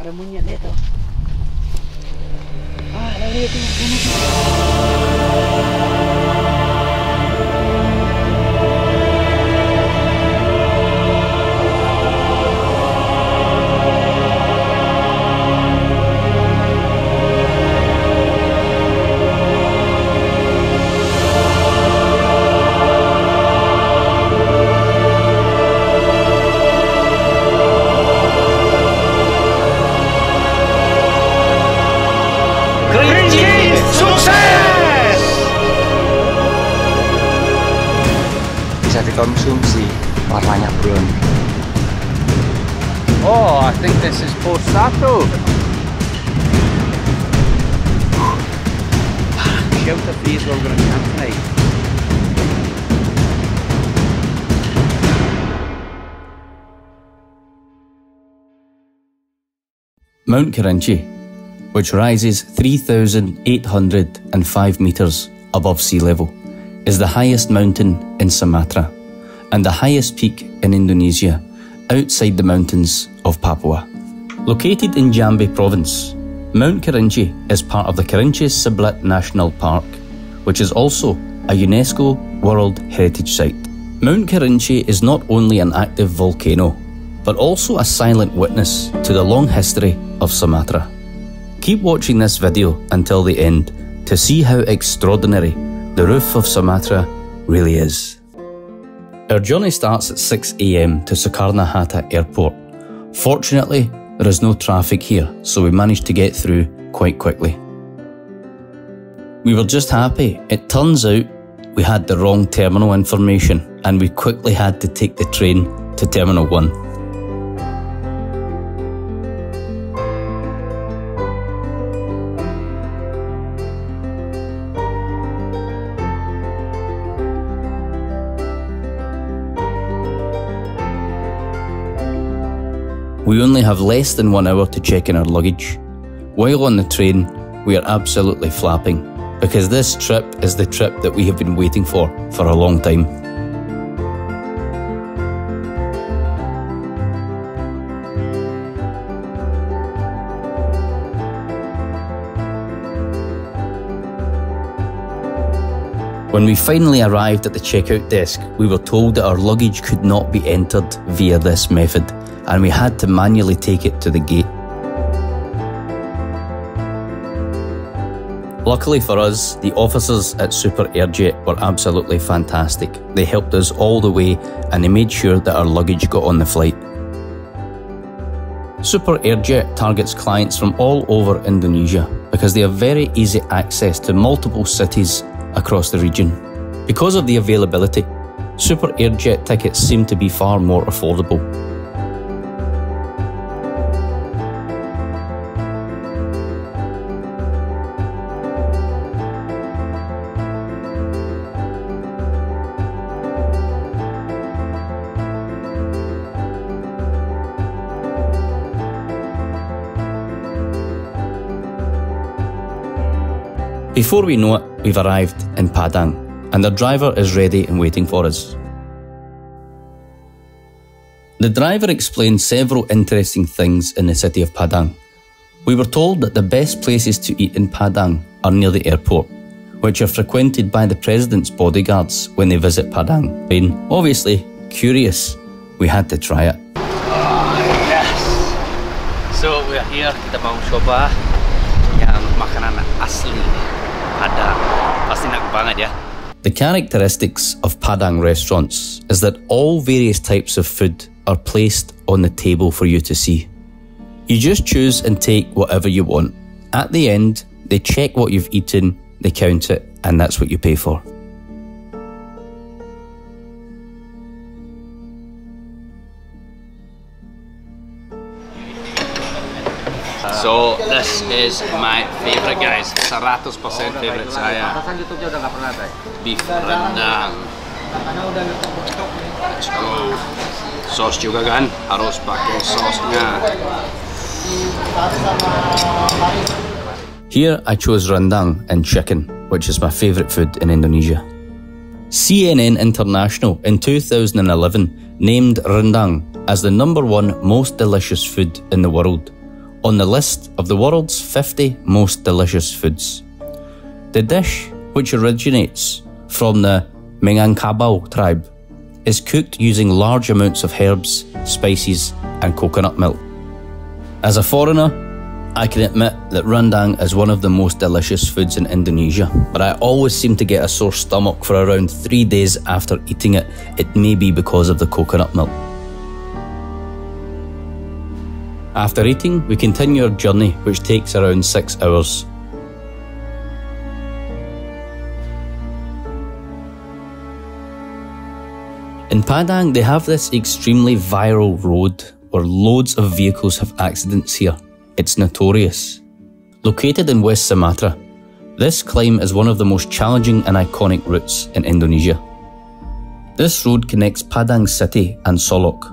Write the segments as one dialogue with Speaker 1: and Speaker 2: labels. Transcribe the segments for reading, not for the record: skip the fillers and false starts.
Speaker 1: Ada monyet dia tu. Lalu dia tengok.
Speaker 2: Bisa dikonsumsi, warnanya brown.
Speaker 3: Oh, I think this is Borsato. Shelter fees we're going to camp tonight.
Speaker 4: Mount Kerinci, which rises 3,805 metres above sea level, is the highest mountain in Sumatra and the highest peak in Indonesia outside the mountains of Papua. Located in Jambi province, Mount Kerinci is part of the Kerinci Seblat National Park, which is also a UNESCO World Heritage Site. Mount Kerinci is not only an active volcano, but also a silent witness to the long history of Sumatra. Keep watching this video until the end to see how extraordinary the roof of Sumatra really is. Our journey starts at 6 AM to Soekarno-Hatta Airport. Fortunately, there is no traffic here, so we managed to get through quite quickly. We were just happy. It turns out we had the wrong terminal information and we quickly had to take the train to Terminal 1. We only have less than 1 hour to check in our luggage. While on the train, we are absolutely flapping because this trip is the trip that we have been waiting for a long time. When we finally arrived at the checkout desk, we were told that our luggage could not be entered via this method, and we had to manually take it to the gate. Luckily for us, the officers at Super Airjet were absolutely fantastic. They helped us all the way and they made sure that our luggage got on the flight. Super Airjet targets clients from all over Indonesia because they have very easy access to multiple cities across the region. Because of the availability, Super Airjet tickets seem to be far more affordable. Before we know it, we've arrived in Padang, and the driver is ready and waiting for us. The driver explained several interesting things in the city of Padang. We were told that the best places to eat in Padang are near the airport, which are frequented by the president's bodyguards when they visit Padang. Being obviously curious, we had to try it.
Speaker 3: Oh, yes. So we're here, kita mau coba yang makanan asli Padang. Pasti enak banget ya.
Speaker 4: The characteristics of Padang restaurants is that all various types of food are placed on the table for you to see. You just choose and take whatever you want. At the end, they check what you've eaten, they count it, and that's what you pay for.
Speaker 3: So this is my favorite, guys. 100% favorite saya. Beef rendang. Let's go. Sos juga kan, harus pakai sosnya.
Speaker 4: Here I chose rendang and chicken, which is my favorite food in Indonesia. CNN International in 2011 named rendang as the #1 most delicious food in the world. on the list of the world's 50 most delicious foods. The dish, which originates from the Minangkabau tribe, is cooked using large amounts of herbs, spices, and coconut milk. As a foreigner, I can admit that rendang is one of the most delicious foods in Indonesia, but I always seem to get a sore stomach for around 3 days after eating it. It may be because of the coconut milk. After eating, we continue our journey, which takes around 6 hours. In Padang, they have this extremely viral road where loads of vehicles have accidents here. It's notorious. Located in West Sumatra, this climb is one of the most challenging and iconic routes in Indonesia. This road connects Padang city and Solok,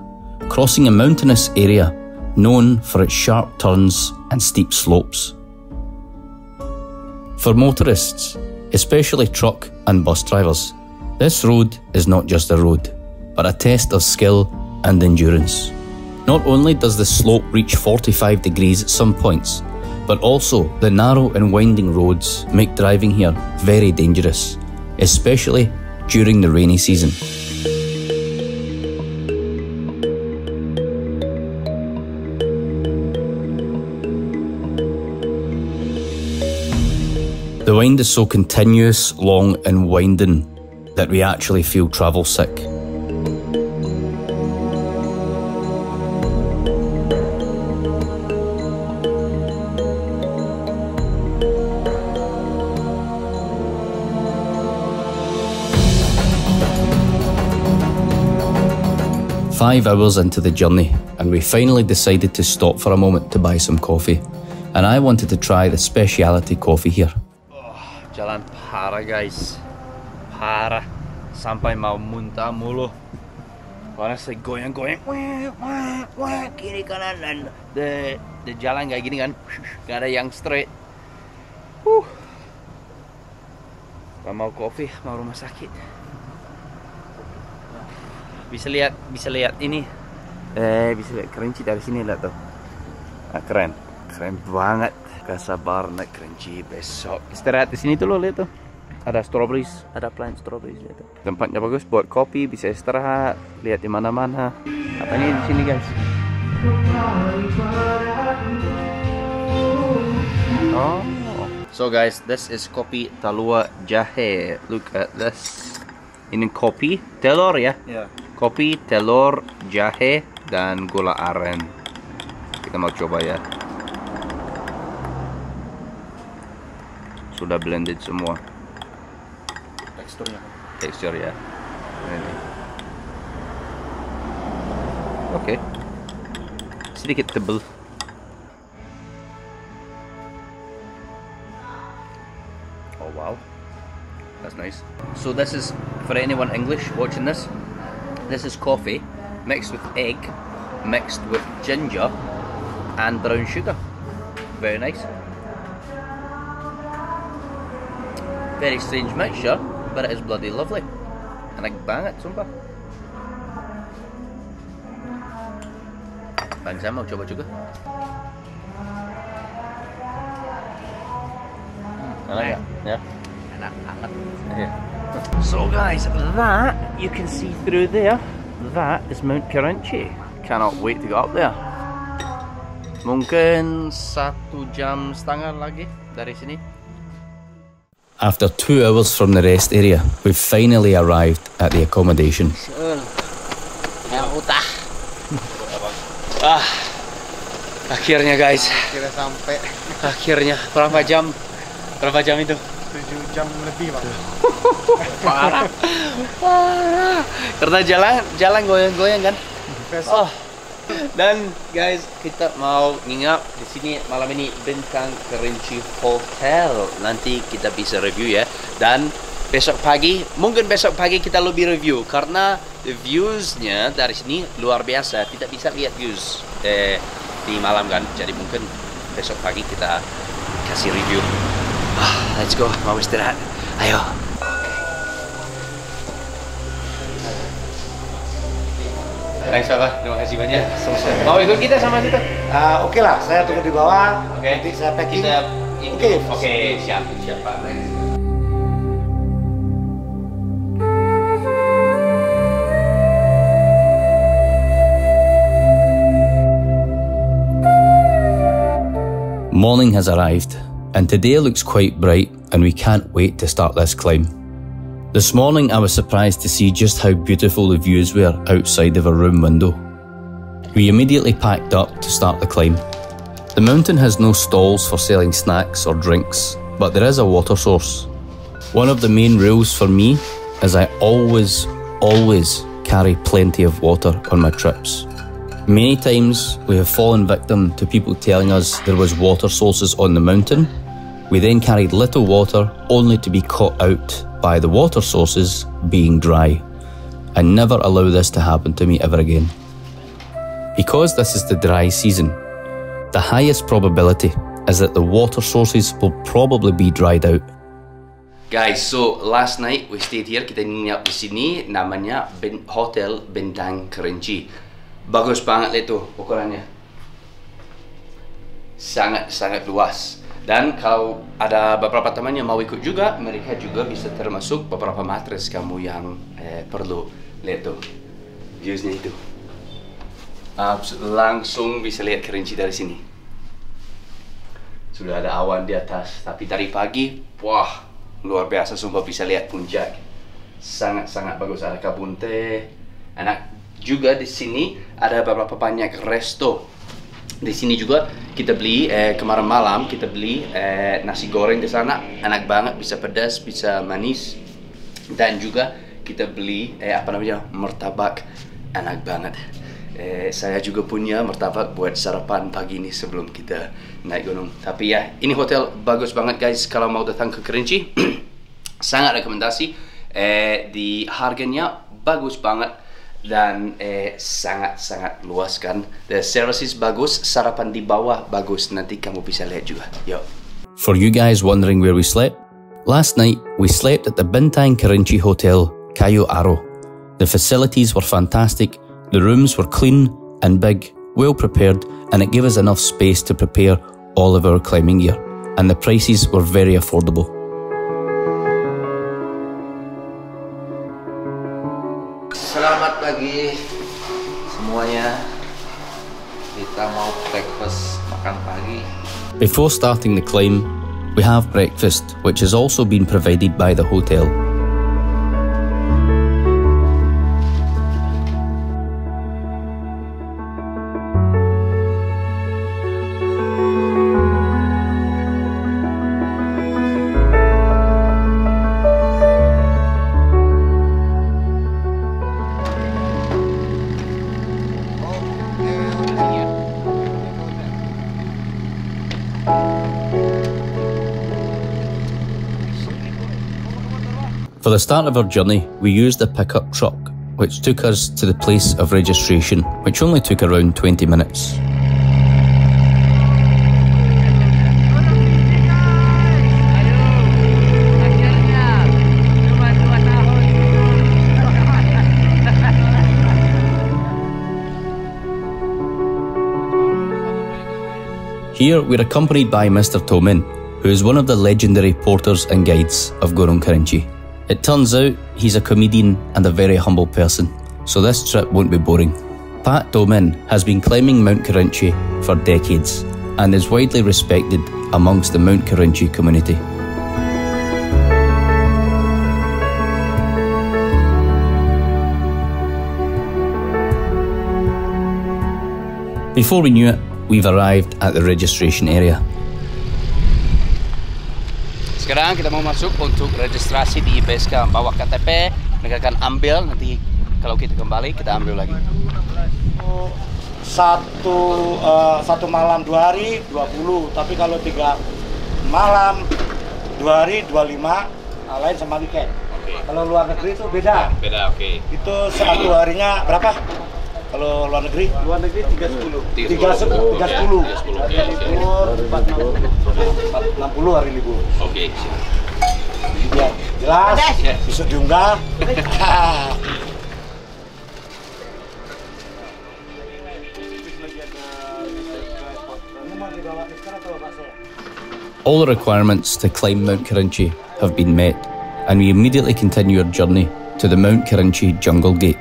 Speaker 4: crossing a mountainous area known for its sharp turns and steep slopes. For motorists, especially truck and bus drivers, this road is not just a road, but a test of skill and endurance. Not only does the slope reach 45 degrees at some points, but also the narrow and winding roads make driving here very dangerous, especially during the rainy season. The wind is so continuous, long and winding that we actually feel travel sick. Five hours into the journey, and we finally decided to stop for a moment to buy some coffee, and I wanted to try the specialty coffee here.
Speaker 3: Jalan parah guys, parah, sampai mau muntah mulu. Honestly, goyang-goyang, kiri kanan, dan the jalan kayak gini kan, gak ada yang straight. Gak mau kopi, mau rumah sakit. Bisa lihat ini, bisa lihat kelinci dari sini lah tuh. Nah, keren banget. Gak sabar naik kelinci besok. Istirahat di sini tuh lo lihat tuh. Ada strawberries, ada plant strawberries lihat tuh. Tempatnya bagus buat kopi, bisa istirahat, lihat di mana-mana. Apa ini di sini guys? Oh. So guys, this is kopi Talua Jahe. Look at this. Ini kopi telur ya? Yeah. Kopi, telur, jahe, dan gula aren. Kita mau coba ya. Sudah blended semua. Tekstur ya. Ini. Oke. Sedikit tebal. Oh wow. That's nice. So this is, for anyone English watching this, this is coffee mixed with egg, mixed with ginger and brown sugar. Very nice. Very strange mixture, but it is bloody lovely. Enak banget, sumpah. Bang Sam mau coba juga. Enak ya? Ya. Enak banget. Yeah. So guys, that you can see through there, that is Mount Pirinci. Cannot wait to go up there. Mungkin 1.5 jam lagi dari sini.
Speaker 4: After 2 hours from the rest area, we've finally arrived at the accommodation.
Speaker 3: Akhirnya guys.
Speaker 2: Akhirnya sampai.
Speaker 3: Akhirnya berapa jam? Berapa jam itu?
Speaker 2: 7 jam lebih bang.
Speaker 3: Parah. Karena jalan goyang-goyang kan. Oh. Dan guys, kita mau nginap di sini malam ini, Bintang Kerinci Hotel. Nanti kita bisa review ya. Dan besok pagi, mungkin besok pagi kita lebih review karena viewsnya dari sini luar biasa. Tidak bisa lihat views di malam kan. Jadi mungkin besok pagi kita kasih review. Let's go, mau istirahat. Ayo. Thanks Papa, terima kasih banyak. Mau ikut kita sama kita?
Speaker 5: Oke lah, saya tunggu di bawah.
Speaker 3: Oke.
Speaker 5: Nanti saya packing.
Speaker 3: Oke, siap Pak.
Speaker 4: Morning has arrived, and today looks quite bright, and we can't wait to start this climb. This morning I was surprised to see just how beautiful the views were outside of our room window. We immediately packed up to start the climb. The mountain has no stalls for selling snacks or drinks, but there is a water source. One of the main rules for me is I always carry plenty of water on my trips. Many times we have fallen victim to people telling us there was water sources on the mountain. We then carried little water only to be caught out by the water sources being dry. I never allow this to happen to me ever again. Because this is the dry season, the highest probability is that the water sources will probably be dried out.
Speaker 3: Guys, so last night we stayed here, kita nginap di sini, namanya Hotel Bintang Kerinci. Bagus banget itu ukurannya. Sangat luas. Dan kalau ada beberapa teman yang mau ikut juga, mereka juga bisa termasuk beberapa matras kamu yang perlu. Lihat tuh, viewsnya itu. Langsung bisa lihat Kerinci dari sini. Sudah ada awan di atas, tapi dari pagi, wah, luar biasa, sumpah bisa lihat puncak. Sangat bagus, ada kebun teh. Enak juga di sini ada beberapa banyak resto. Di sini juga kita beli kemarin malam kita beli nasi goreng di sana, enak banget, bisa pedas, bisa manis. Dan juga kita beli martabak, enak banget. Saya juga punya martabak buat sarapan pagi ini sebelum kita naik gunung. Tapi ya, ini hotel bagus banget guys, kalau mau datang ke Kerinci. Sangat rekomendasi. Di harganya bagus banget. Dan sangat luas kan. The services bagus, sarapan di bawah bagus, nanti kamu bisa lihat juga. Yo.
Speaker 4: For you guys wondering where we slept, last night we slept at the Bintang Kerinci Hotel, Kayu Aro. The facilities were fantastic, the rooms were clean and big, well prepared, and it gave us enough space to prepare all of our climbing gear, and the prices were very affordable.
Speaker 6: Selamat pagi semuanya. Kita mau breakfast, makan pagi.
Speaker 4: Before starting the climb, we have breakfast, which has also been provided by the hotel. For the start of our journey, we used a pickup truck, which took us to the place of registration, which only took around 20 minutes. Here we're accompanied by Mr. Tomin, who is one of the legendary porters and guides of Gunung Kerinci. It turns out he's a comedian and a very humble person, so this trip won't be boring. Pat Tomin has been climbing Mount Kerinci for decades and is widely respected amongst the Mount Kerinci community. Before we knew it, we've arrived at the registration area.
Speaker 3: Sekarang kita mau masuk untuk registrasi di base camp, bawa KTP, mereka akan ambil, nanti kalau kita kembali kita ambil lagi.
Speaker 5: Satu malam 2 hari 20, tapi kalau 3 malam 2 hari 25, lain sama weekend.
Speaker 3: Okay.
Speaker 5: Kalau luar negeri itu beda.
Speaker 3: Beda, oke.
Speaker 5: Itu satu harinya berapa? Kalau luar negeri? Luar negeri 310. 310. Hari libur 60 hari libur.
Speaker 3: Oke, siap.
Speaker 5: Ya, jelas. Besok diunggah.
Speaker 4: All the requirements to climb Mount Kerinci have been met, and we immediately continue our journey to the Mount Kerinci Jungle Gate.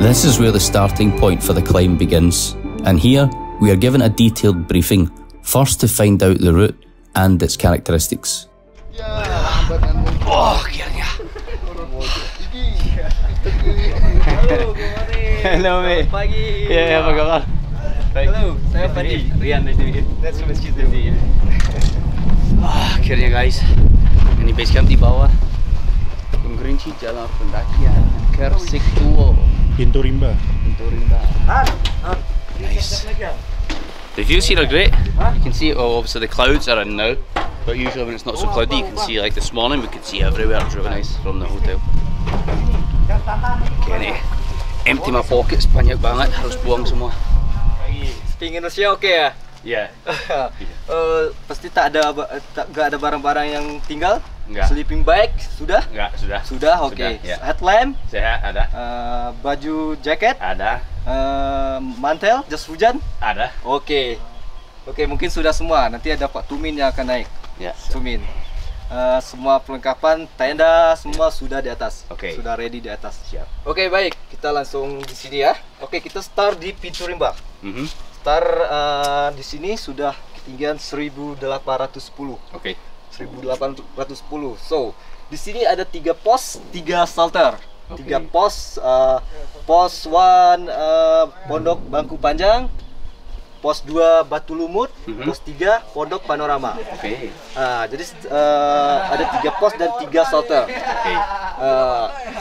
Speaker 4: This is where the starting point for the climb begins, and here we are given a detailed briefing, first to find out the route and its characteristics.
Speaker 3: Oh, akhirnya. Halo, mate.
Speaker 7: Pagi.
Speaker 3: Ya, apa kabar? Baik.
Speaker 7: Halo, saya Fadi.
Speaker 3: Rian, nice to meet you.
Speaker 7: That's so much to see you.
Speaker 3: Akhirnya guys, ini base camp di bawah. Gunung Kerinci, jalan pendakian Kersik Tuo.
Speaker 8: Pintu Rimba.
Speaker 3: Nice. The views here are great. You can see, oh, obviously the clouds are in now, but usually when it's not so cloudy, you can see, like this morning, we could see everywhere. It's really nice from the hotel. Okay, nih, empty my pockets, banyak banget, harus buang semua.
Speaker 7: Pingin Rusia oke ya?
Speaker 3: Yeah.
Speaker 7: Pasti gak ada barang-barang yang tinggal?
Speaker 3: Enggak.
Speaker 7: Sleeping bag sudah?
Speaker 3: Enggak, sudah.
Speaker 7: Sudah, oke.
Speaker 3: Sudah, ya.
Speaker 7: Headlamp?
Speaker 3: Sehat, ada.
Speaker 7: Baju jaket?
Speaker 3: Ada.
Speaker 7: Mantel? Jas hujan?
Speaker 3: Ada.
Speaker 7: Oke. Oke, mungkin sudah semua. Nanti ada Pak Tumin yang akan naik.
Speaker 3: Ya.
Speaker 7: Tumin. Semua perlengkapan, tenda, semua sudah di atas.
Speaker 3: Oke.
Speaker 7: Sudah ready di atas.
Speaker 3: Siap.
Speaker 7: Oke, baik. Kita langsung di sini ya. Oke, kita start di pintu Rimba. Start di sini sudah ketinggian 1810.
Speaker 3: Oke.
Speaker 7: 1810. So, di sini ada 3 pos, 3 shelter. 3 pos, pos 1 Pondok Bangku Panjang, pos 2 Batu Lumut, pos 3 Pondok Panorama.
Speaker 3: Oke.
Speaker 7: Jadi ada 3 pos dan 3 shelter.
Speaker 3: Oke.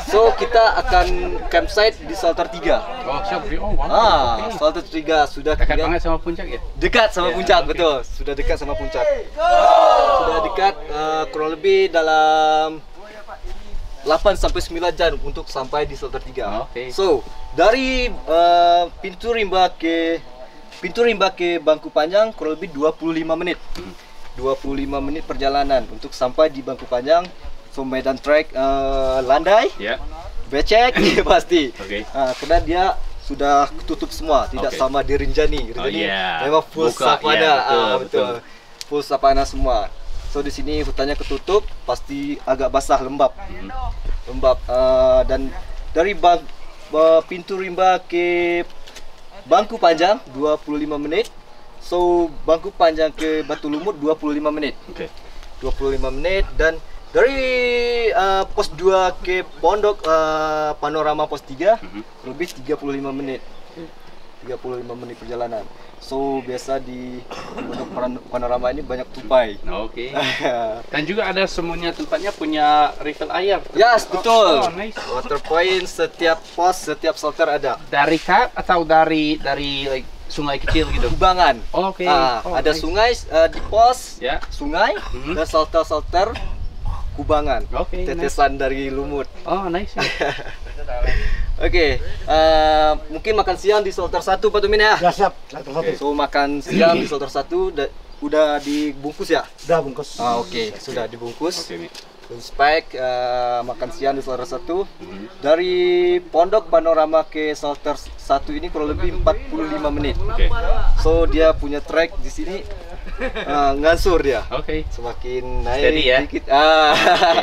Speaker 7: So kita akan campsite di shelter 3.
Speaker 3: Oh, siap. Oh, wow.
Speaker 7: Shelter 3 sudah
Speaker 3: Dekat
Speaker 7: ketinggian-
Speaker 3: banget sama puncak ya?
Speaker 7: Dekat sama
Speaker 3: Ya,
Speaker 7: puncak,
Speaker 3: oke.
Speaker 7: betul. Sudah dekat sama puncak. Sudah dekat, kurang lebih dalam 8 sampai 9 jam untuk sampai di shelter 3.
Speaker 3: Oke.
Speaker 7: So, dari pintu Rimba ke Bangku Panjang kurang lebih 25 menit. 25 menit perjalanan untuk sampai di Bangku Panjang. So, medan trek landai,
Speaker 3: Ya.
Speaker 7: becek pasti.
Speaker 3: Oke.
Speaker 7: Karena dia sudah tutup semua, tidak
Speaker 3: Oke.
Speaker 7: sama di Rinjani.
Speaker 3: Oh, iya.
Speaker 7: Memang full
Speaker 3: Buka,
Speaker 7: savana,
Speaker 3: iya,
Speaker 7: betul. Full savana semua. So di sini hutannya ketutup, pasti agak basah, lembab, dan dari pintu Rimba ke Bangku Panjang 25 menit. So Bangku Panjang ke Batu Lumut 25 menit.
Speaker 3: Oke.
Speaker 7: 25 menit, dan dari pos 2 ke Pondok Panorama pos 3 lebih 35 menit. 35 menit perjalanan. So biasa di Pondok Panorama ini banyak tupai.
Speaker 3: Oke. Dan juga ada semuanya tempatnya punya refill air.
Speaker 7: Yes, betul.
Speaker 3: Oh, nice.
Speaker 7: Water point setiap pos, setiap shelter ada.
Speaker 3: Dari kat atau dari like sungai kecil gitu?
Speaker 7: Kubangan.
Speaker 3: Oh, oke. Oh,
Speaker 7: Ada
Speaker 3: nice.
Speaker 7: sungai di pos,
Speaker 3: Ya.
Speaker 7: sungai, dan shelter-shelter kubangan.
Speaker 3: Oke,
Speaker 7: Tetesan dari lumut.
Speaker 3: Oh, nice.
Speaker 7: Oke, mungkin makan siang di shelter 1 Pak Tumin ya.
Speaker 5: Ya siap, satu-satu.
Speaker 7: So makan siang di shelter 1 udah dibungkus ya?
Speaker 5: Udah bungkus.
Speaker 7: Oke, sudah dibungkus.
Speaker 3: Oke, Mi.
Speaker 7: Spike makan siang di shelter 1. Dari Pondok Panorama ke shelter 1 ini kurang lebih 45 menit.
Speaker 3: Oke.
Speaker 7: So dia punya trek di sini ngansur dia.
Speaker 3: Oke.
Speaker 7: Semakin naik
Speaker 3: Steady ya?
Speaker 7: sedikit.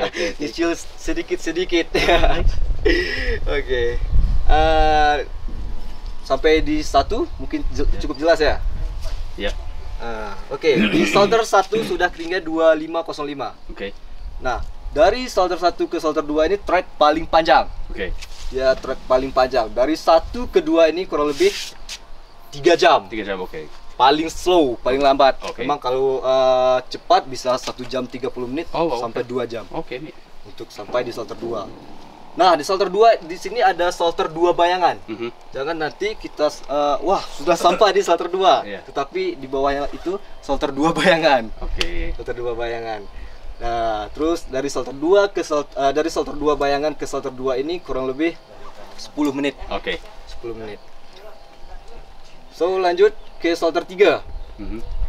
Speaker 3: Oke.
Speaker 7: Nyicil sedikit-sedikit. Oke. Sampai di 1 mungkin cukup jelas ya?
Speaker 3: Ya.
Speaker 7: Oke, di shelter 1 sudah ketinggian 2505.
Speaker 3: Oke.
Speaker 7: Nah, dari shelter 1 ke shelter 2 ini trek paling panjang.
Speaker 3: Oke.
Speaker 7: Ya, trek paling panjang. Dari 1 ke 2 ini kurang lebih 3 jam.
Speaker 3: 3 jam, oke.
Speaker 7: Paling slow, paling lambat.
Speaker 3: Oke.
Speaker 7: Memang kalau cepat bisa 1 jam 30 menit
Speaker 3: Oh, oke.
Speaker 7: sampai 2 jam
Speaker 3: Oke, Mi.
Speaker 7: untuk sampai di shelter 2. Nah, di shelter 2 di sini ada shelter 2 bayangan. Jangan nanti kita wah, sudah sampai di shelter 2. Tetapi di bawahnya itu shelter 2 bayangan. Shelter 2 bayangan. Nah, terus dari shelter 2 ke dari shelter 2 bayangan ke shelter 2 ini kurang lebih 10 menit. 10 menit. So, lanjut ke shelter 3.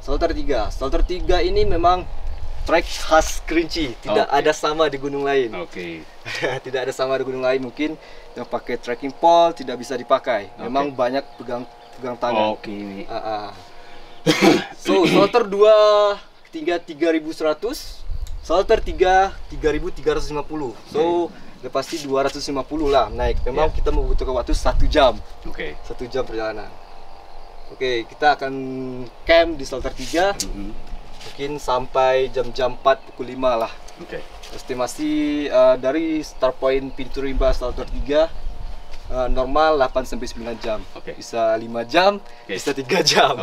Speaker 7: Shelter 3. Shelter 3 ini memang trek khas Kerinci, tidak ada sama di gunung lain. Tidak ada sama di gunung lain, mungkin yang pakai trekking pole tidak bisa dipakai. Memang banyak pegang tangan. So, shelter 2 3100, shelter 3 3350. So, udah pasti 250 lah naik. Memang kita membutuhkan waktu 1 jam. 1 jam perjalanan. Oke, kita akan camp di shelter 3. Mungkin sampai jam 4 pukul 5 lah. Estimasi dari start point pintu rimba shelter 3 normal 8 sampai 9 jam. Bisa 5 jam, bisa 3 jam.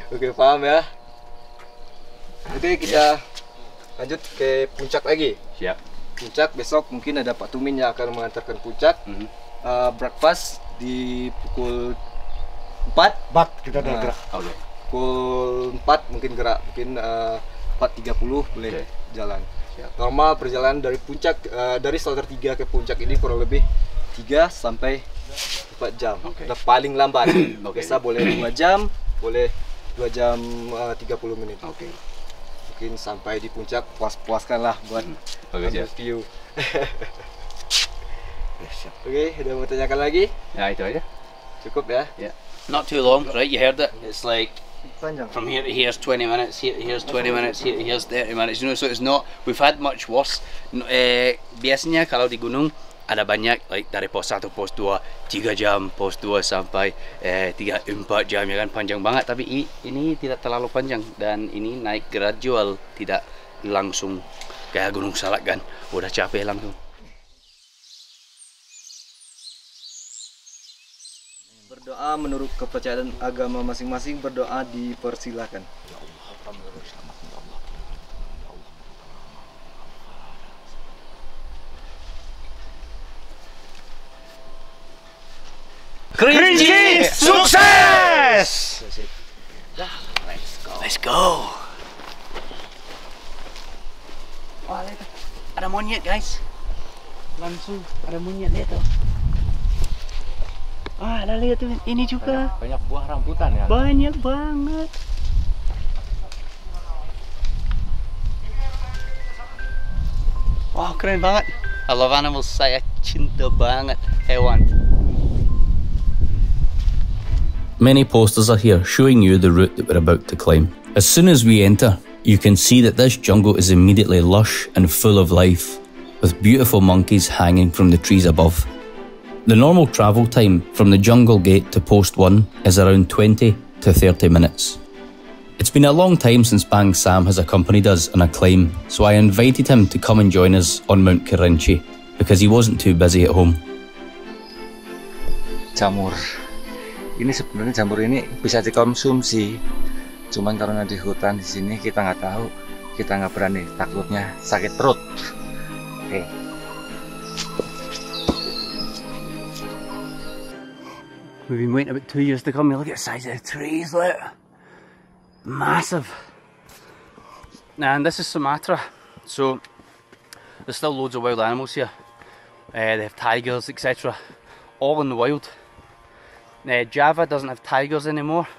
Speaker 7: Oke, paham ya? Oke, kita lanjut ke puncak lagi. Puncak besok mungkin ada Pak Tumin yang akan mengantarkan puncak. Breakfast di pukul 4
Speaker 5: kita udah gerak.
Speaker 7: Pukul 4 mungkin gerak, mungkin 4.30 boleh jalan. Normal perjalanan dari puncak dari shelter 3 ke puncak ini kurang lebih 3 sampai 4 jam. Udah paling lambat. Biasa boleh 5 jam, boleh 2 jam 30 menit. Mungkin sampai di puncak puas-puaskan lah buat ambil view. Oke, ada mau tanyakan lagi?
Speaker 3: Ya, itu aja.
Speaker 7: Cukup ya?
Speaker 3: Not too long, right? You heard it. It's like
Speaker 7: Panjang.
Speaker 3: from here to here's 20 minutes, here's 20 minutes, here's 30 minutes. You know, so it's not. We've had much worse. Biasanya kalau di gunung ada banyak, like dari pos 1, pos 2, 3 jam, pos 2 sampai 3-4 jam, ya kan, panjang banget. Tapi ini tidak terlalu panjang dan ini naik gradual, tidak langsung kayak Gunung Salak kan, udah capek langsung.
Speaker 7: Berdoa menurut kepercayaan agama masing-masing, berdoa dipersilakan.
Speaker 5: Kerinci sukses!
Speaker 3: Let's go. Wah, lihat, ada monyet guys. Langsung ada monyet, lihat tuh. Ah, ada lihat tuh, ini juga.
Speaker 6: Banyak buah rambutan ya.
Speaker 3: Banyak banget. Wah, keren banget. I love animals. Saya cinta banget hewan.
Speaker 4: Many posters are here showing you the route that we're about to climb. As soon as we enter, you can see that this jungle is immediately lush and full of life, with beautiful monkeys hanging from the trees above. The normal travel time from the jungle gate to post 1 is around 20 to 30 minutes. It's been a long time since Bang Sam has accompanied us on a climb, so I invited him to come and join us on Mount Kerinci because he wasn't too busy at home.
Speaker 6: Jamur. Ini sebenarnya jamur ini bisa dikonsumsi. Cuman karena di hutan di sini kita nggak tahu, kita nggak berani, takutnya sakit perut. Oke.
Speaker 3: We've been waiting about 2 years to come. Look at the size of the trees, look. Massive. And this is Sumatra. So there's still loads of wild animals here. They have tigers, etc. All in the wild. Java doesn't have tigers anymore.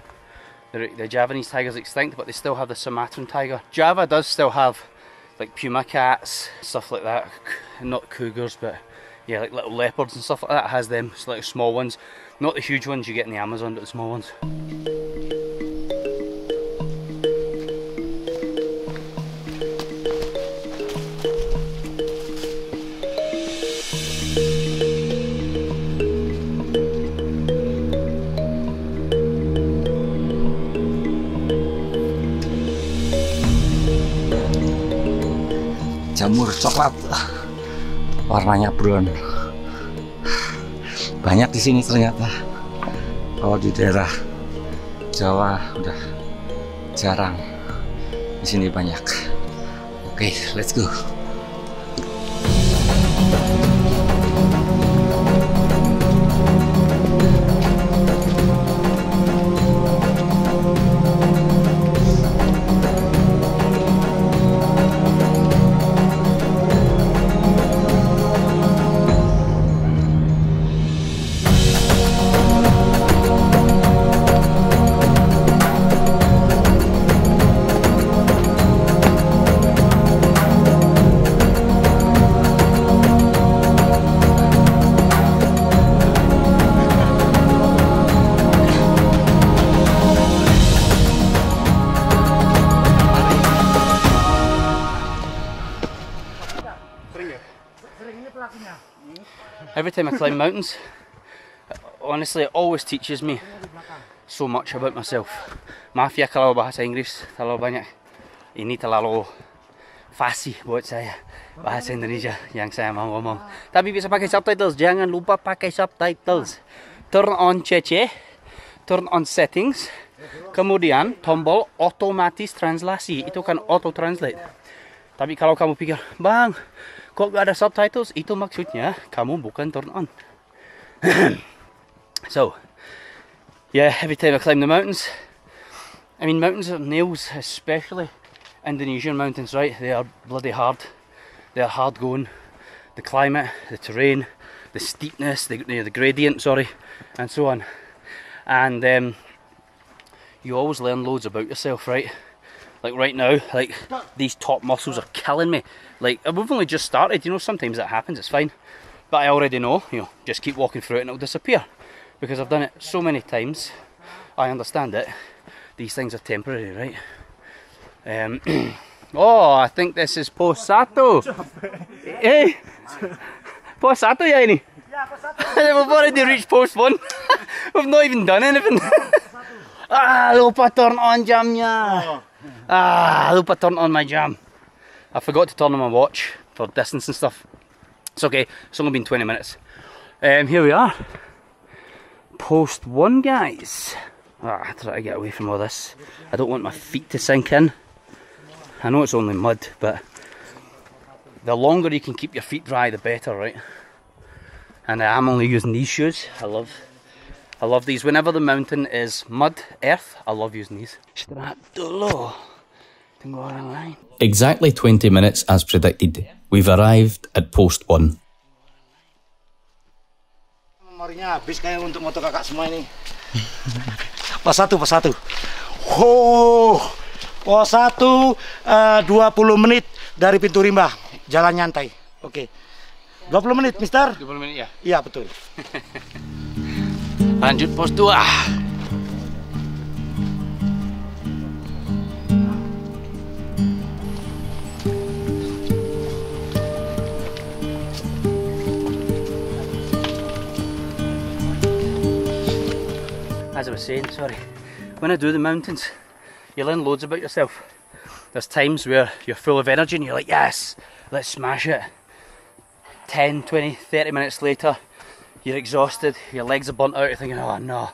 Speaker 3: The Javanese tiger's extinct, but they still have the Sumatran tiger. Java does still have like puma cats, stuff like that. Not cougars, but yeah, like little leopards and stuff like that. It has them, it's like small ones. Not the huge ones you get in the Amazon, but the small ones.
Speaker 6: Jamur coklat, warnanya brown. Banyak di sini ternyata. Kalau di daerah Jawa udah jarang, di sini banyak. Oke, let's go.
Speaker 4: Every time I climb mountains, honestly, it always teaches me so much about myself. Mafia kalau bahasa Inggris terlalu banyak. Ini terlalu fasih buat saya bahasa Indonesia yang saya mau ngomong. Tapi bisa pakai subtitles, jangan lupa pakai subtitles. Turn on CC, turn on settings, kemudian tombol otomatis translasi, itu kan auto translate. Tapi kalau kamu pikir, bang, kok gak ada subtitles, itu maksudnya kamu bukan turn on. So, yeah, every time I climb the mountains, I mean, mountains of nails, especially Indonesian mountains, right? They are bloody hard. They are hard going. The climate, the terrain, the steepness, the gradient, sorry, and so on. And you always learn loads about yourself, right? Like right now, like these top muscles are killing me. Like we've only just started, you know, sometimes that happens, it's fine. But I already know, you know, just keep walking through it and it'll disappear. Because I've done it so many times, I understand it. These things are temporary, right? Oh, I think this is post 1. Hey, post 1 ya ini?
Speaker 5: Ya, pos 1.
Speaker 4: We've already reached post 1. We've not even done anything. Lupa turn on jamnya. Lupa turn on my jam. I forgot to turn on my watch for distance and stuff. It's okay, it's only been 20 minutes. Here we are. Post 1, guys. I try to get away from all this. I don't want my feet to sink in. I know it's only mud, but the longer you can keep your feet dry, the better, right? And I'm only using these shoes. I love these. Whenever the mountain is mud, earth, I love using these. Exactly 20 minutes as predicted. We've arrived at post 1.
Speaker 5: Memorinya habis kayak untuk moto kakak semua ini. Pos 1. Oh, pos 1 20 menit dari pintu rimba. Jalan nyantai. Oke. 20 menit, Mister?
Speaker 4: 20 menit ya?
Speaker 5: Iya, betul.
Speaker 4: Lanjut pos 2. As I was saying, sorry, when I do the mountains, you learn loads about yourself. There's times where you're full of energy and you're like, yes, let's smash it. 10, 20, 30 minutes later, you're exhausted, your legs are burnt out, you're thinking, oh no,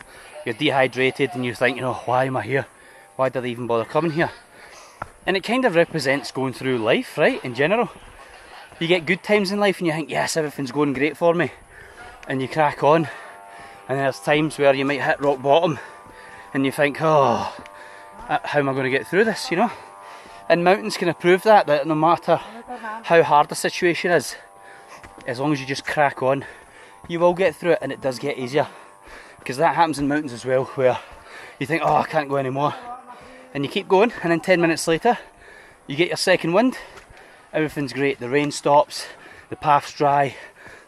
Speaker 4: you're dehydrated and you think, you know, why am I here? Why did I even bother coming here? And it kind of represents going through life, right, in general. You get good times in life and you think, yes, everything's going great for me. And you crack on. And there's times where you might hit rock bottom and you think, oh, how am I going to get through this, you know? And mountains kind of prove that no matter how hard the situation is, as long as you just crack on, you will get through it, and it does get easier. Because that happens in mountains as well, where you think, oh, I can't go anymore. And you keep going, and then 10 minutes later, you get your second wind, everything's great, the rain stops, the path's dry,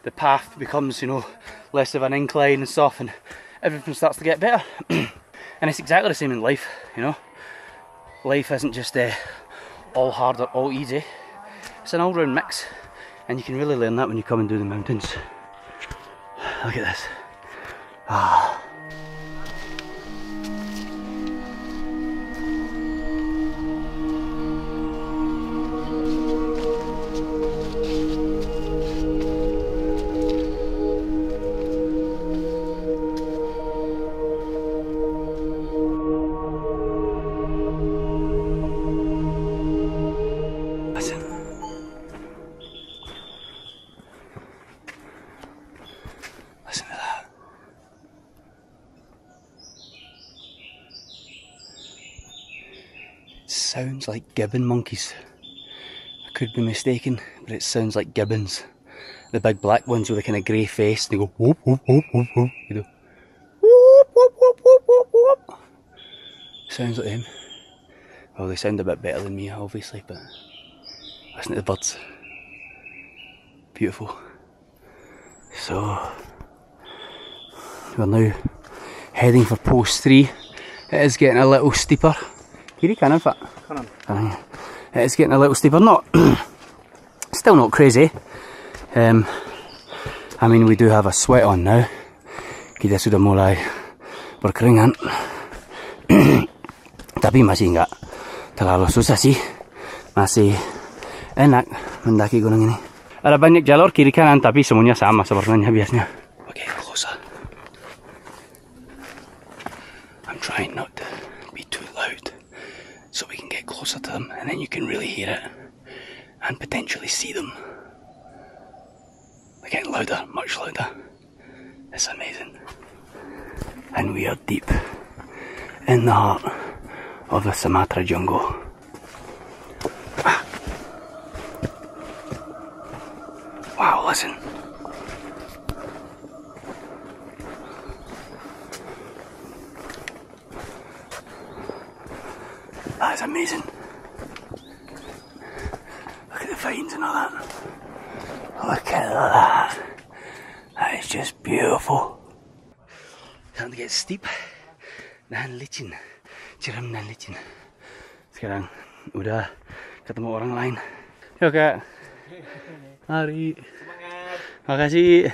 Speaker 4: the path becomes, you know, less of an incline and stuff, and everything starts to get better. And it's exactly the same in life, you know. Life isn't just all hard or all easy. It's an all-round mix, and you can really learn that when you come and do the mountains. Look at this. Listen to that. It sounds like gibbon monkeys. I could be mistaken, but it sounds like gibbons. The big black ones with a kind of grey face. They go whoop whoop whoop whoop whoop. They go whoop whoop whoop whoop whoop whoop. Sounds like them. Well, they sound a bit better than me, obviously, but listen to the birds. Beautiful. So we're now heading for post 3. It is getting a little steeper. Kiri kanan Pak? Kanan. It is getting a little steeper. Not, still not crazy.
Speaker 8: I mean, we do have a sweat on now. Kita sudah mulai berkeringat. Tapi masih enggak terlalu susah sih. Masih enak mendaki gunung ini. Ada banyak jalur kiri kanan, tapi semuanya sama sebenarnya biasanya. Okay, closer. I'm trying not to be too loud, so we can get closer to them, and then you can really hear it and potentially see them. They're getting louder, much louder. It's amazing. And we are deep in the heart of the Sumatra jungle. Wow, listen. That is amazing. Look at the vines and all that. Look at that. That is just beautiful. Starting to get steep. Dan licin. Curam dan licin. Sekarang udah ketemu orang lain. Yo Kak. Mari. Semangat. Makasih.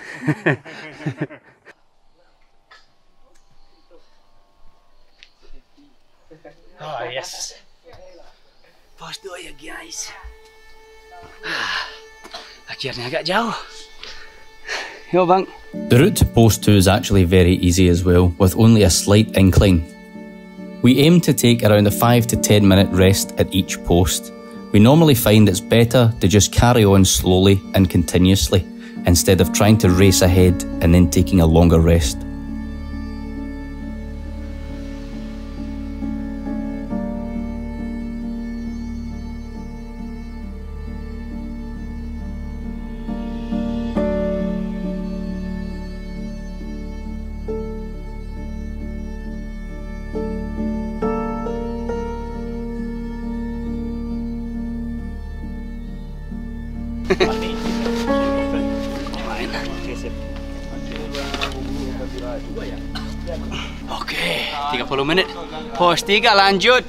Speaker 8: Oh yes. Pos 2 ya guys. Akhirnya agak jauh. Yo bang.
Speaker 4: The route to post 2 is actually very easy as well, with only a slight incline. We aim to take around a 5 to 10 minute rest at each post. We normally find it's better to just carry on slowly and continuously, instead of trying to race ahead and then taking a longer rest.
Speaker 8: Oke, 30 menit. Pos 3 lanjut.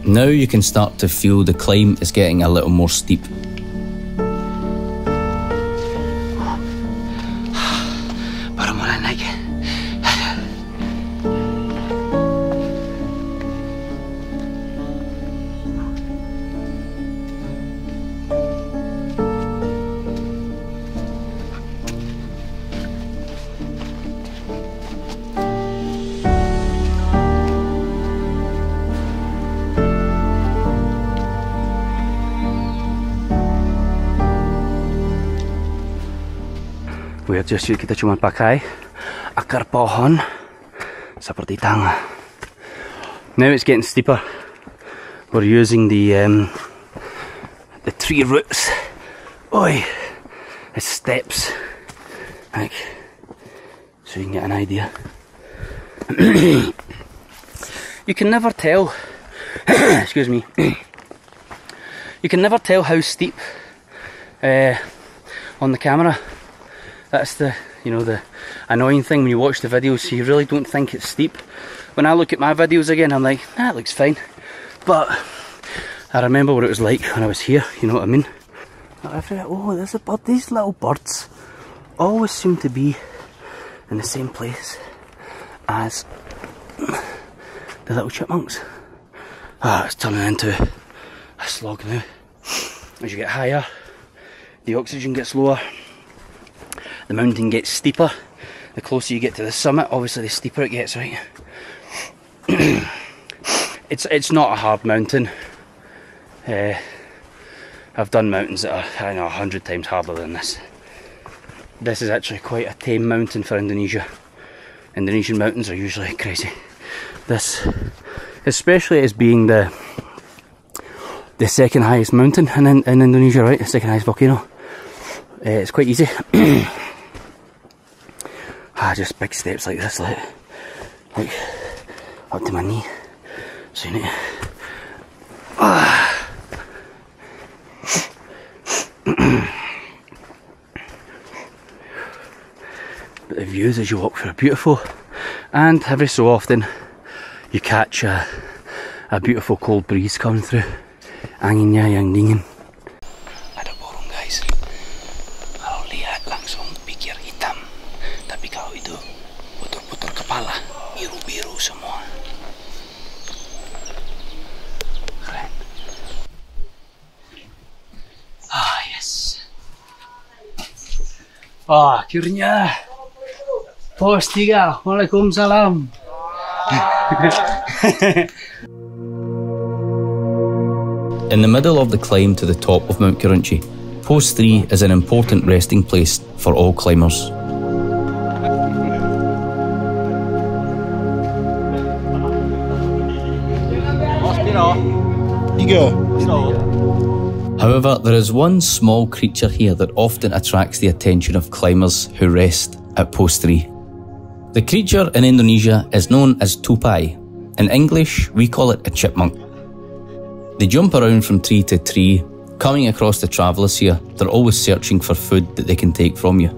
Speaker 4: Now you can start to feel the climb is getting a little more steep.
Speaker 8: Baru mulai naik. We're just kita cuma pakai akar pohon seperti tangga. Now it's getting steeper. We're using the tree roots. Oi, as steps. Like, so you can get an idea. You can never tell. Excuse me. You can never tell how steep on the camera. That's the, the annoying thing when you watch the videos. You really don't think it's steep. When I look at my videos again, I'm like, it looks fine. But I remember what it was like when I was here, you know what I mean? Oh, there's a bird. These little birds always seem to be in the same place as the little chipmunks. It's turning into a slog now. As you get higher, the oxygen gets lower. The mountain gets steeper. The closer you get to the summit, obviously the steeper it gets, right? It's not a hard mountain. I've done mountains that are, I know, 100 times harder than this. This is actually quite a tame mountain for Indonesia. Indonesian mountains are usually crazy. This, especially as being the second highest mountain in Indonesia, right? The second highest volcano. It's quite easy. Just big steps like this, like up to my knee. So you need But the views as you walk through are beautiful, and every so often you catch a a beautiful cold breeze coming through. Anginnya yang dingin. Ada burung guys. Kalau lihat langsung pikir hitam. Tapi kalau itu putar-putar kepala, biru-biru semua. Keren. Ah, yes. Ah, akhirnya. Pos 3. Waalaikumsalam.
Speaker 4: In the middle of the climb to the top of Mount Kirunchi, Post 3 is an important resting place for all climbers. However, there is one small creature here that often attracts the attention of climbers who rest at Post 3. The creature in Indonesia is known as tupai. In English, we call it a chipmunk. They jump around from tree to tree, coming across the travellers here. They're always searching for food that they can take from you.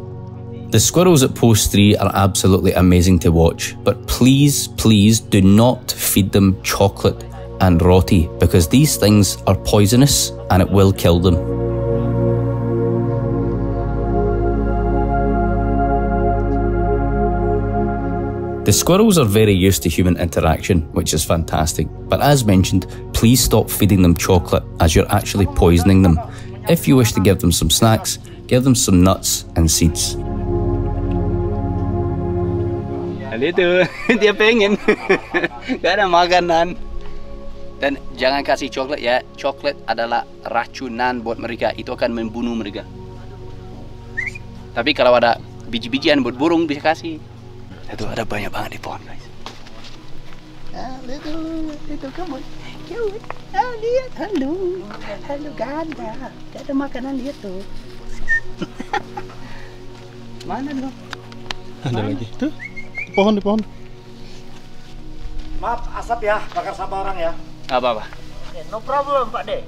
Speaker 4: The squirrels at Post 3 are absolutely amazing to watch, but please, please do not feed them chocolate and roti, because these things are poisonous and it will kill them. The squirrels are very used to human interaction, which is fantastic, but as mentioned, please stop feeding them chocolate as you're actually poisoning them. If you wish to give them some snacks, give them some nuts and seeds.
Speaker 8: Itu dia pengen. Gak ada makanan. Dan jangan kasih coklat ya. Coklat adalah racunan buat mereka. Itu akan membunuh mereka. Tapi kalau ada biji-bijian buat burung bisa kasih. Itu ada banyak banget di pohon guys. Itu kamu. Lihat, halo ganda. Gak ada makanan dia tuh. Mana dong?
Speaker 2: Ada lagi. Tuh. Di pohon.
Speaker 5: Maaf, asap ya, bakar sama orang ya.
Speaker 8: Gak apa-apa.
Speaker 7: No problem, Pak De.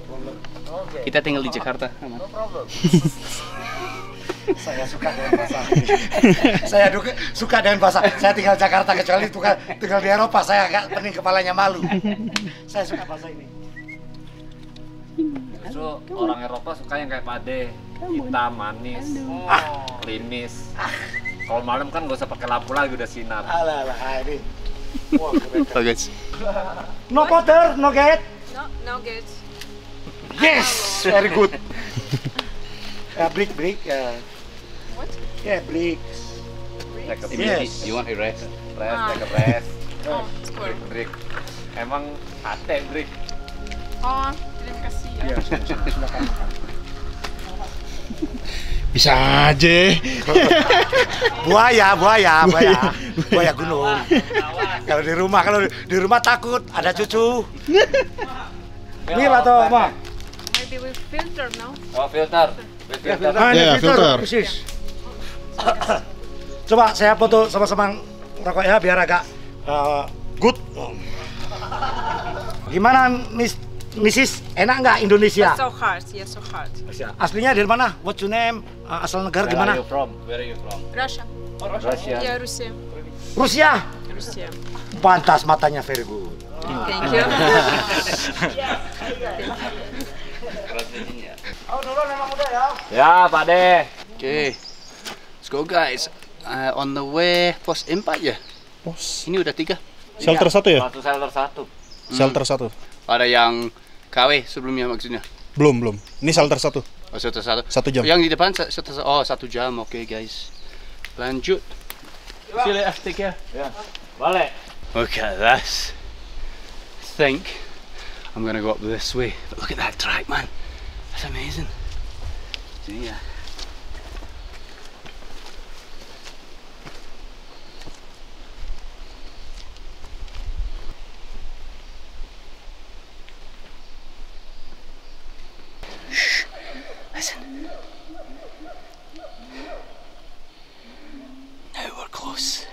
Speaker 8: Kita tinggal di Jakarta.
Speaker 7: No problem.
Speaker 5: Saya suka dengan bahasa ini. Saya suka dengan bahasa. Saya tinggal Jakarta, kecuali tinggal di Eropa. Saya agak pening kepalanya, malu. Saya suka bahasa ini.
Speaker 6: Justru orang Eropa suka yang kayak Pak De, hitam, manis, klimis. Kalau malam kan gak usah pakai lampu lagi, udah sinar.
Speaker 5: Alah, ini. Wah,
Speaker 8: Guys.
Speaker 5: No powder, no gate.
Speaker 1: No good.
Speaker 5: Yes, very good. Brick.
Speaker 1: What?
Speaker 5: Yeah, brick.
Speaker 6: Like a
Speaker 5: Yes.
Speaker 8: You want a rest?
Speaker 6: like a rest.
Speaker 1: Oh, it's cool.
Speaker 6: Brick. Emang sate brick.
Speaker 1: Oh, terima kasih ya.
Speaker 2: Bisa aja.
Speaker 5: Buaya gunung. Kalau di rumah takut ada cucu. Mil atau apa?
Speaker 1: Maybe we filter now.
Speaker 6: Oh, filter. Filter.
Speaker 2: Ya, filter.
Speaker 5: Persis. Coba saya foto sama-sama rokok ya biar agak good. Gimana Mrs. Enak nggak Indonesia?
Speaker 1: So hard, yeah, so hard.
Speaker 5: Aslinya dari mana? What's your name? Asal negara gimana?
Speaker 6: Where are you from?
Speaker 1: Russia.
Speaker 6: Russia.
Speaker 1: Yeah, Rusia.
Speaker 5: Rusia. Pantas matanya very good.
Speaker 1: Thank you.
Speaker 5: Oh, dulu memang muda ya.
Speaker 6: Ya, Pak De.
Speaker 8: Okay, let's go guys. On the way pos 4 ya.
Speaker 2: Pos.
Speaker 8: Ini udah 3.
Speaker 2: Shelter 1 ya?
Speaker 6: Satu shelter 1.
Speaker 2: Shelter 1.
Speaker 8: Ada yang KW sebelumnya maksudnya.
Speaker 2: Belum. Ini shelter 1.
Speaker 8: Oh, shelter 1.
Speaker 2: 1 jam.
Speaker 8: Yang di depan shelter 1 jam. Oke guys. Lanjut. See you later. Take care.
Speaker 6: Ya. Balik.
Speaker 8: Okay, that's. I think I'm gonna go up this way. But look at that track, man. That's amazing. Yeah. Shh. Listen. Now we're close.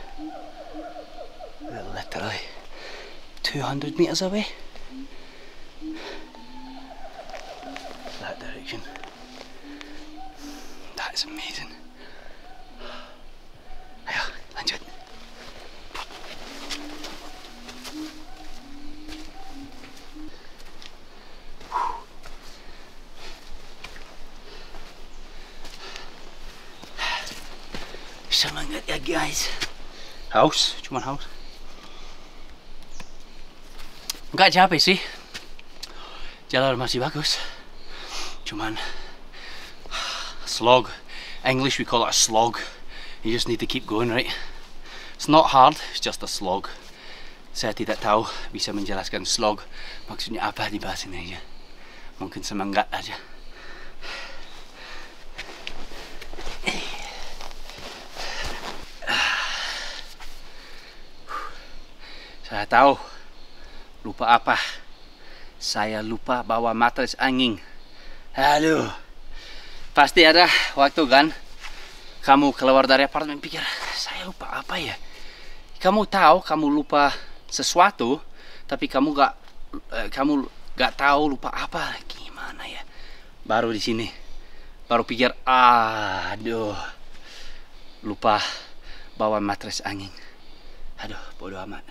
Speaker 8: We're literally 200 meters away. That direction. That's amazing. Ayo, lanjut. Semangat ya guys. Haus, cuman haus. Enggak capek sih. Jalan masih bagus. Cuman slog. English we call it a slog. You just need to keep going, right? It's not hard, it's just a slog. Saya tidak tahu bisa menjelaskan slog maksudnya apa di bahasa Indonesia. Mungkin semangat aja. Saya tahu. Lupa apa? Saya lupa bawa matras angin. Aduh. Pasti ada waktu kan kamu keluar dari apartemen pikir, saya lupa apa ya? Kamu tahu kamu lupa sesuatu, tapi kamu gak tahu lupa apa. Gimana ya? Baru di sini baru pikir, aduh. Lupa bawa matras angin. Aduh, bodoh amat.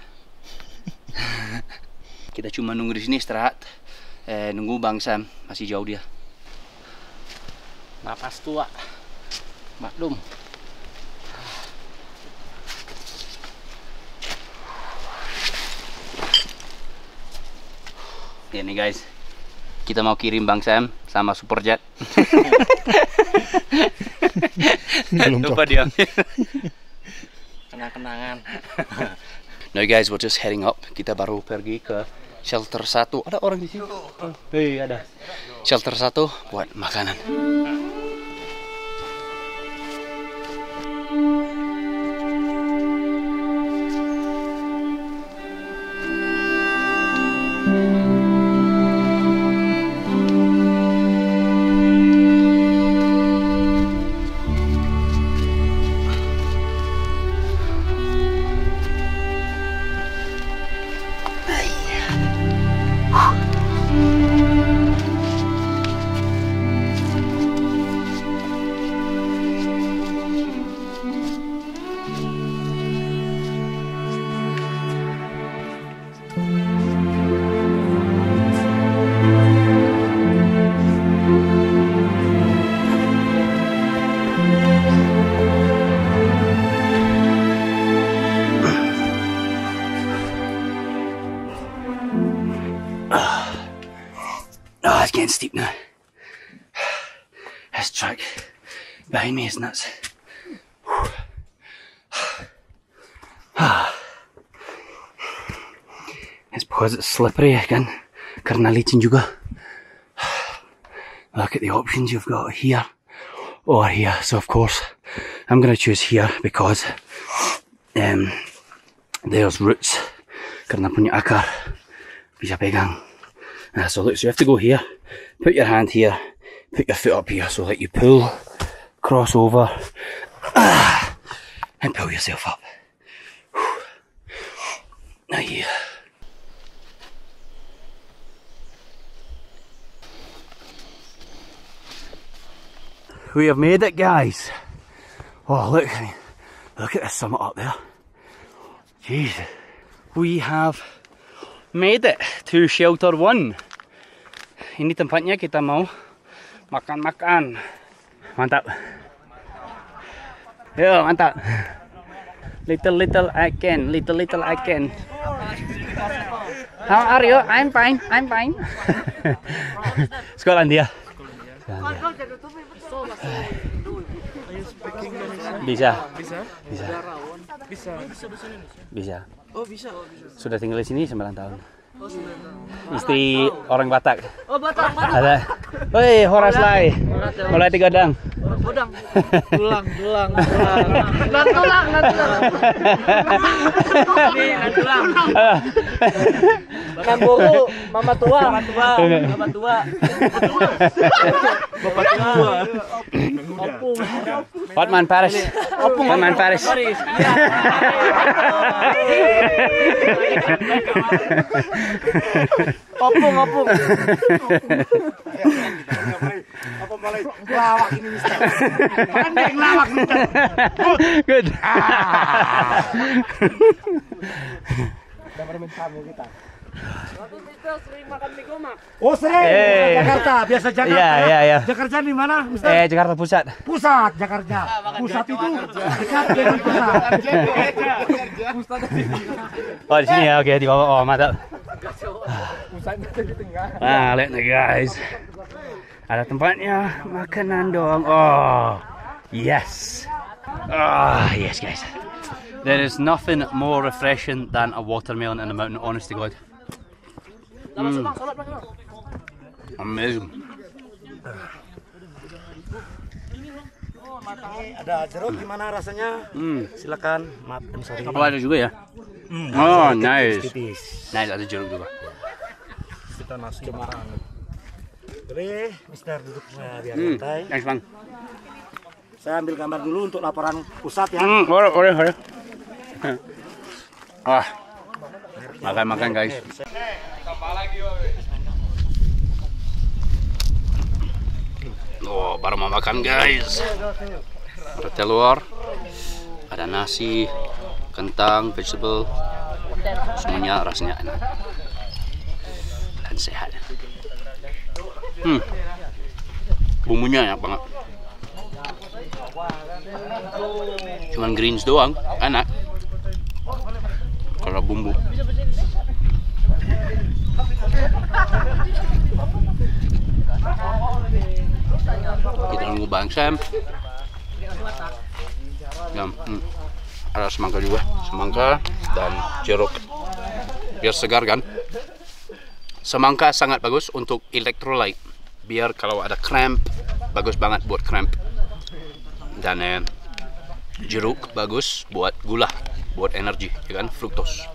Speaker 8: Kita cuma nunggu di sini istirahat. Nunggu Bang Sam, masih jauh dia. Napas tua. Maklum. Ya nih guys. Kita mau kirim Bang Sam sama Superjet. Lupa dia.
Speaker 7: Kenang-kenangan.
Speaker 8: Now guys, we're just heading up. Kita baru pergi ke shelter 1. Ada orang di sini? Hei, ada. Shelter 1 buat makanan. Oh, it's getting steep now. This track behind me is nuts. It's because it's slippery again. Karena licin juga. Look at the options you've got here or here. So of course, I'm going to choose here because there's roots. Karena punya akar bisa pegang. So look, so you have to go here, put your hand here, put your foot up here, so that you pull, cross over, and pull yourself up. Now yeah. We have made it, guys. Oh, look at the summit up there. Jeez. We have made it to shelter 1. Ini tempatnya kita mau makan-makan. Mantap. Yo, mantap. Little I can. How are you? I'm fine. Skotlandia. Bisa.
Speaker 7: Oh bisa.
Speaker 8: Sudah tinggal di sini 9 tahun. Istri orang Batak.
Speaker 7: Oh Batak.
Speaker 8: Ada. Woi, Horas Lai. Mulai 3 dang.
Speaker 7: Udang. Tulang. Makan bolu, mama tua.
Speaker 8: Hotman Paris.
Speaker 7: Opung.
Speaker 5: Lawak ini Mister. Pandeng lawak Mister.
Speaker 8: Good.
Speaker 5: Udah permen tamu kita. Oh sering, Jakarta, biasa Jakarta.
Speaker 8: Iya.
Speaker 5: Jakarta di mana, Mister?
Speaker 8: Jakarta Pusat.
Speaker 5: Pusat, Jakarta. Pusat itu dekat dengan pusat.
Speaker 8: Oh di sini ya, oke di bawah. Oh mantap. Nah, lihat nih guys. Ada tempatnya makanan dong. Oh, yes. Ah, yes guys. There is nothing more refreshing than a watermelon in the mountain, honest to God. Amazing.
Speaker 5: Ada jeruk gimana rasanya? Silakan. Maaf, sorry.
Speaker 8: Oh ada juga ya? Oh nice.
Speaker 5: Tipis.
Speaker 8: Nice, ada jeruk juga.
Speaker 5: Kita nasi makan. Boleh, Mister duduk biar santai.
Speaker 8: Thanks bang.
Speaker 5: Saya ambil gambar dulu untuk laporan pusat ya.
Speaker 8: Boleh. Ah, makan guys. Oh, baru mau makan guys. Ada telur, ada nasi, kentang, vegetable, semuanya rasanya enak dan sehat. Bumbunya enak banget. Cuman greens doang, enak. Kalau bumbu. Kita nunggu Bang Sam. Ada semangka juga, semangka dan jeruk. Biar segar kan. Semangka sangat bagus untuk electrolyte. Biar kalau ada cramp, bagus banget buat cramp. Dan jeruk bagus buat gula, buat energi, ya kan, fruktos.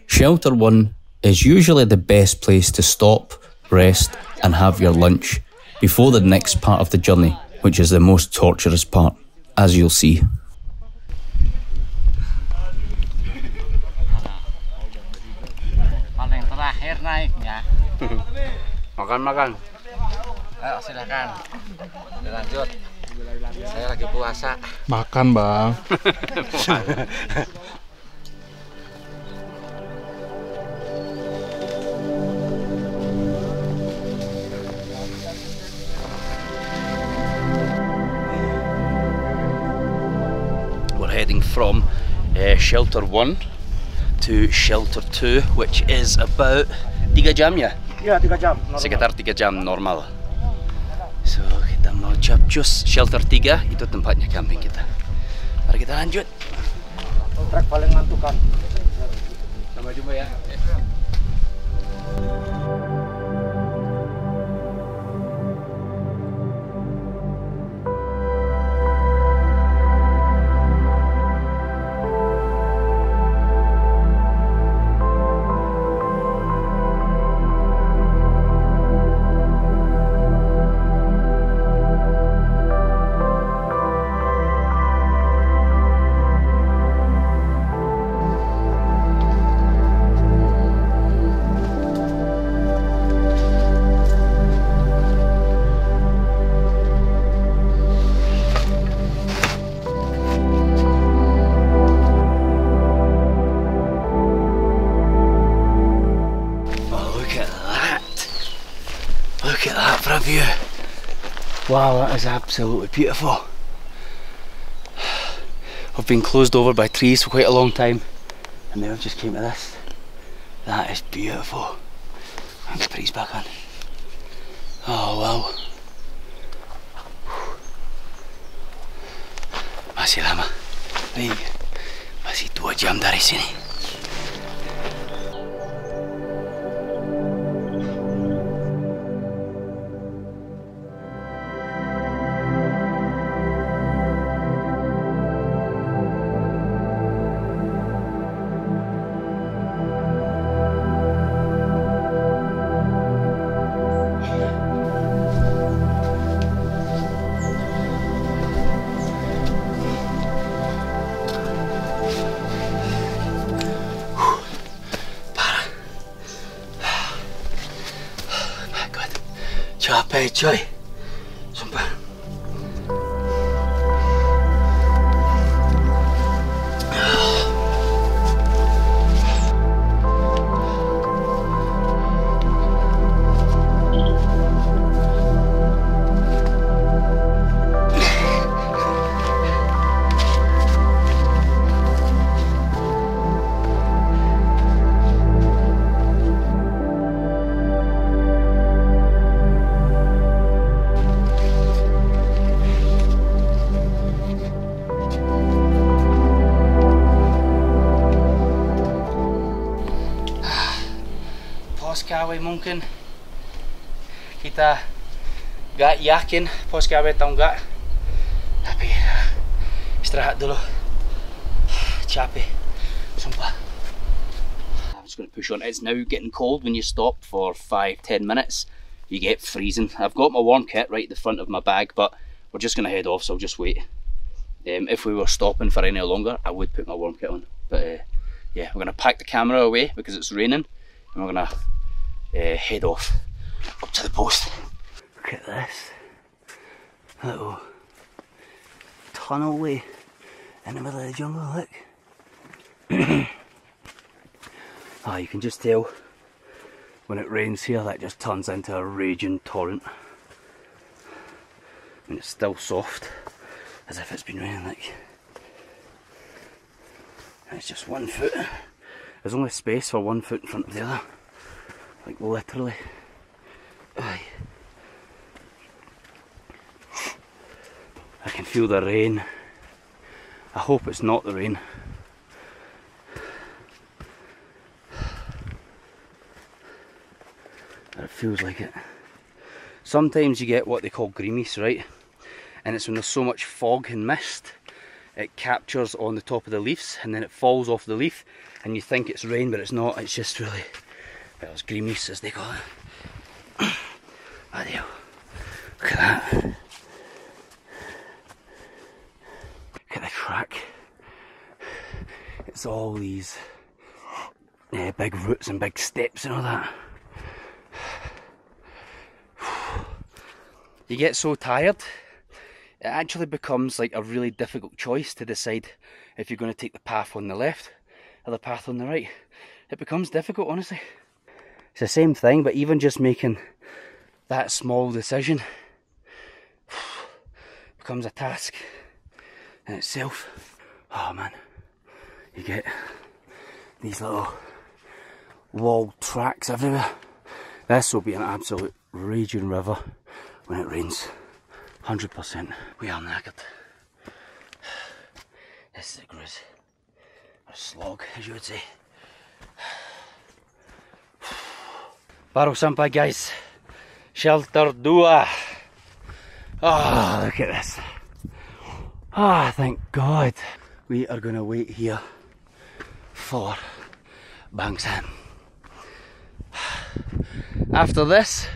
Speaker 4: Shelter One is usually the best place to stop, rest, and have your lunch before the next part of the journey, which is the most torturous part, as you'll see.
Speaker 6: Paling terakhir naiknya.
Speaker 8: Makan.
Speaker 6: Ayo silakan. Lanjut. Saya lagi puasa.
Speaker 2: Makan bang.
Speaker 8: We're heading from Shelter 1 to Shelter 2, which is about 3 jam ya?
Speaker 5: Iya, 3 jam.
Speaker 8: Sekitar 3 jam normal. So kita mau capcus Shelter 3, itu tempatnya camping kita. Mari kita lanjut.
Speaker 5: Trek paling mengantukan.
Speaker 8: Sampai jumpa ya. Look at that for a view. Wow, that is absolutely beautiful. I've been closed over by trees for quite a long time, and now I've just came to this. That is beautiful. And the trees back on. Oh wow. Masih lama. Nih, masih 2 jam dari sini. Capek coy, sumpah. Kawah mungkin kita gak yakin pos kawah atau enggak, tapi istirahat dulu, capek, sumpah. I'm just going to push on. It's now getting cold. When you stop for 5-10 minutes, you get freezing. I've got my warm kit right at the front of my bag, but we're just going to head off, so I'll just wait. If we were stopping for any longer, I would put my warm kit on, but yeah, we're going to pack the camera away because it's raining, and we're going to head off up to the post. Look at this little tunnel way in the middle of the jungle, look. Oh, you can just tell when it rains here, that just turns into a raging torrent. And it's still soft, as if it's been raining, like. And it's just 1 foot. There's only space for 1 foot in front of the other. Like, literally. Aye. I can feel the rain. I hope it's not the rain. But it feels like it. Sometimes you get what they call greenies, right? And it's when there's so much fog and mist, it captures on the top of the leaves and then it falls off the leaf and you think it's rain, but it's not. It's just really, well, it's greenies as they call it. Adieu. Look at that. Look at the track. It's all these big roots and big steps and all that. You get so tired, it actually becomes like a really difficult choice to decide if you're going to take the path on the left or the path on the right. It becomes difficult, honestly. It's the same thing, but even just making that small decision becomes a task in itself. Oh man, you get these little wall tracks everywhere. This will be an absolute raging river when it rains, 100%. We are knackered. This is a grizz, or a slog, as you would say. Baru sampai, guys. Shelter 2. Oh, look at this. Ah, oh, thank God. We are going to wait here for Bang Sam. After this,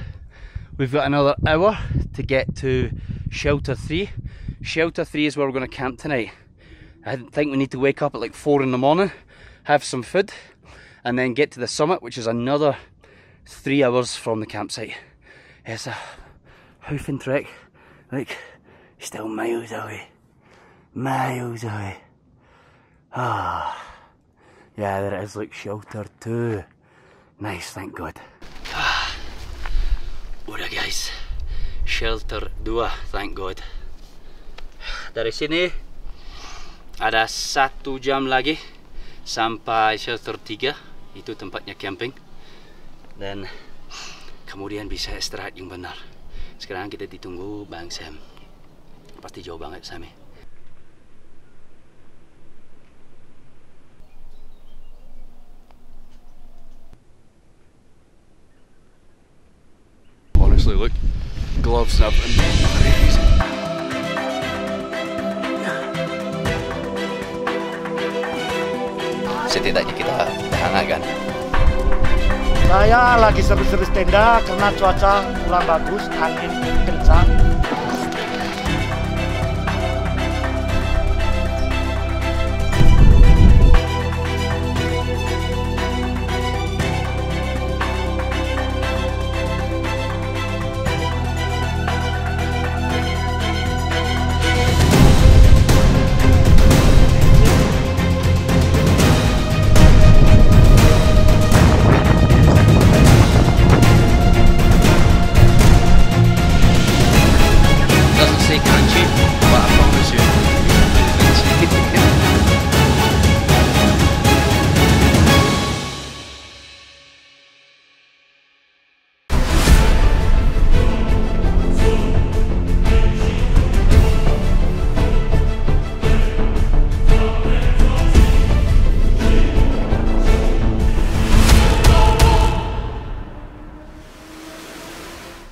Speaker 8: we've got another hour to get to Shelter 3. Shelter 3 is where we're going to camp tonight. I think we need to wake up at like 4 in the morning, have some food, and then get to the summit, which is another 3 hours from the campsite. It's a hoofing trek, like still miles away. Miles away. Ah, yeah, there it is, like Shelter 2. Nice, thank God. Udah guys, Shelter 2, thank God. Dari sini ada 1 jam lagi sampai Shelter 3, itu tempatnya camping. Dan kemudian bisa istirahat yang benar. Sekarang kita ditunggu Bang Sam. Pasti jauh banget Sammy. Honestly, look, gloves and everything, crazy. Setidaknya kita hangat.
Speaker 5: Saya lagi seru-seru tenda karena cuaca kurang bagus, angin kencang.